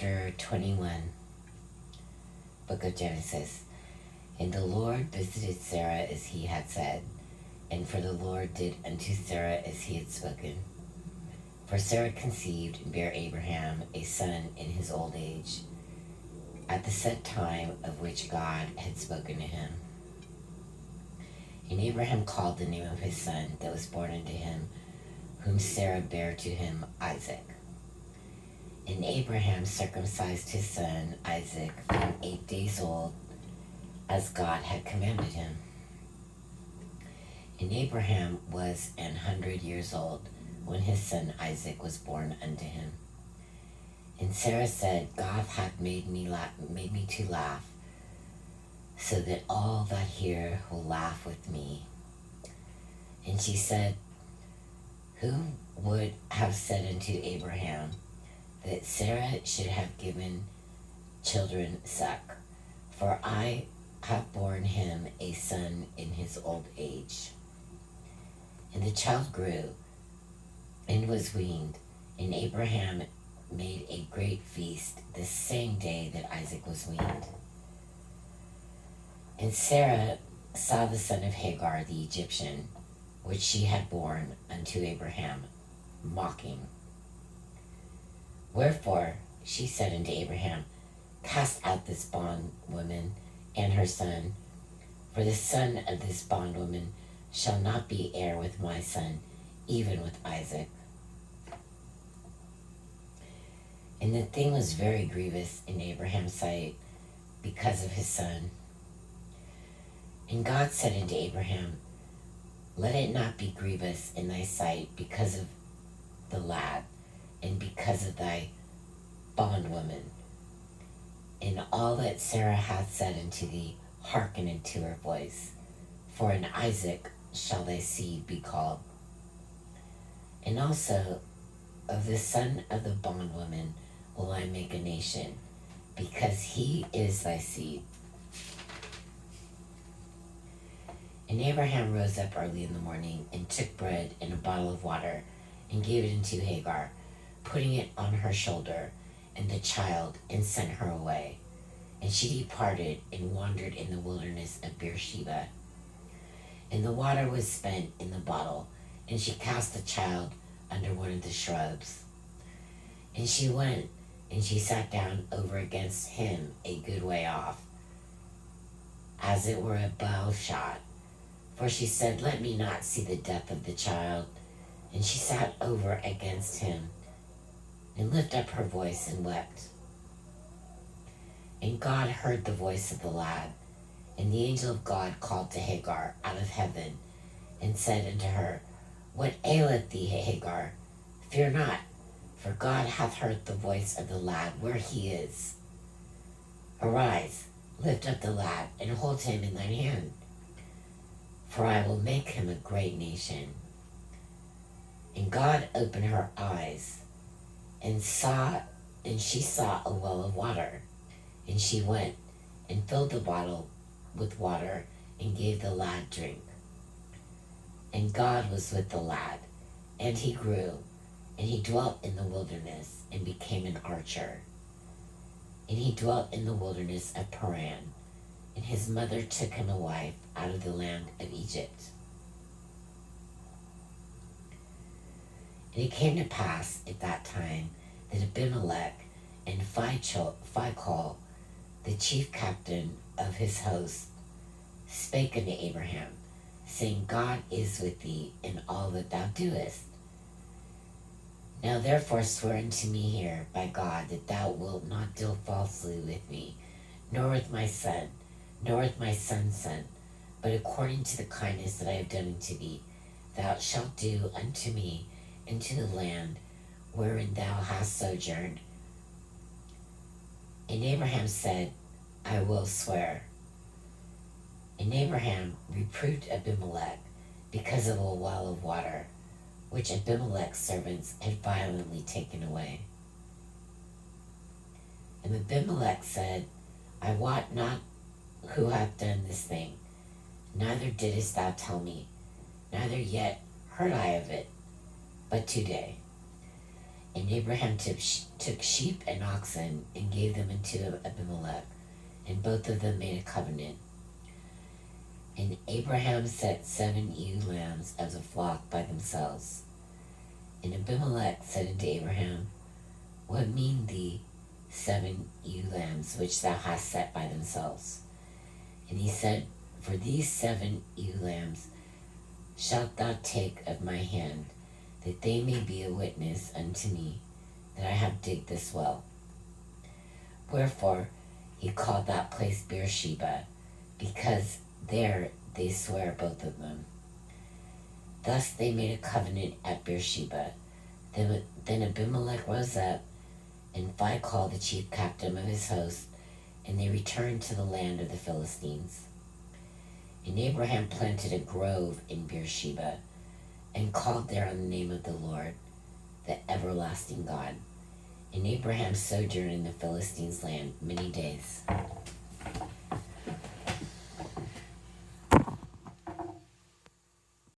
Chapter 21, Book of Genesis. And the Lord visited Sarah as he had said, and for the Lord did unto Sarah as he had spoken. For Sarah conceived and bare Abraham a son in his old age, at the set time of which God had spoken to him. And Abraham called the name of his son that was born unto him, whom Sarah bare to him, Isaac. And Abraham circumcised his son Isaac being 8 days old, as God had commanded him. And Abraham was 100 years old when his son Isaac was born unto him. And Sarah said, God hath made me to laugh, so that all that hear will laugh with me. And she said, who would have said unto Abraham that Sarah should have given children suck? For I have borne him a son in his old age. And the child grew and was weaned, and Abraham made a great feast the same day that Isaac was weaned. And Sarah saw the son of Hagar the Egyptian, which she had borne unto Abraham, mocking. Wherefore she said unto Abraham, cast out this bondwoman and her son, for the son of this bondwoman shall not be heir with my son, even with Isaac. And the thing was very grievous in Abraham's sight because of his son. And God said unto Abraham, let it not be grievous in thy sight because of the lad, and because of thy bondwoman. In all that Sarah hath said unto thee, hearken unto her voice, for in Isaac shall thy seed be called. And also of the son of the bondwoman will I make a nation, because he is thy seed. And Abraham rose up early in the morning, and took bread and a bottle of water, and gave it unto Hagar, putting it on her shoulder, and the child, and sent her away. And she departed, and wandered in the wilderness of Beersheba. And the water was spent in the bottle, and she cast the child under one of the shrubs. And she went, and she sat down over against him a good way off, as it were a bow shot. For she said, let me not see the death of the child. And she sat over against him, and lifted up her voice and wept. And God heard the voice of the lad. And the angel of God called to Hagar out of heaven, and said unto her, what aileth thee, Hagar? Fear not, for God hath heard the voice of the lad where he is. Arise, lift up the lad, and hold him in thine hand, for I will make him a great nation. And God opened her eyes, and she saw a well of water. And she went and filled the bottle with water, and gave the lad drink. And God was with the lad, and he grew, and he dwelt in the wilderness, and became an archer. And he dwelt in the wilderness of Paran, and his mother took him a wife out of the land of Egypt. And it came to pass at that time that Abimelech and Phicol, the chief captain of his host, spake unto Abraham, saying, God is with thee in all that thou doest. Now therefore swear unto me here by God that thou wilt not deal falsely with me, nor with my son, nor with my son's son, but according to the kindness that I have done unto thee, thou shalt do unto me into the land wherein thou hast sojourned. And Abraham said, I will swear. And Abraham reproved Abimelech because of a well of water, which Abimelech's servants had violently taken away. And Abimelech said, I wot not who hath done this thing, neither didst thou tell me, neither yet heard I of it, but today. And Abraham took sheep and oxen and gave them unto Abimelech, and both of them made a covenant. And Abraham set 7 ewe lambs as a flock by themselves. And Abimelech said unto Abraham, What mean thee 7 ewe lambs which thou hast set by themselves? And he said, For these 7 ewe lambs shalt thou take of my hand, that they may be a witness unto me that I have digged this well. Wherefore he called that place Beersheba, because there they swear both of them. Thus they made a covenant at Beersheba. Then Abimelech rose up, and Phicol the chief captain of his host, and they returned to the land of the Philistines. And Abraham planted a grove in Beersheba, and called there on the name of the Lord, the everlasting God. And Abraham sojourned in the Philistines' land many days.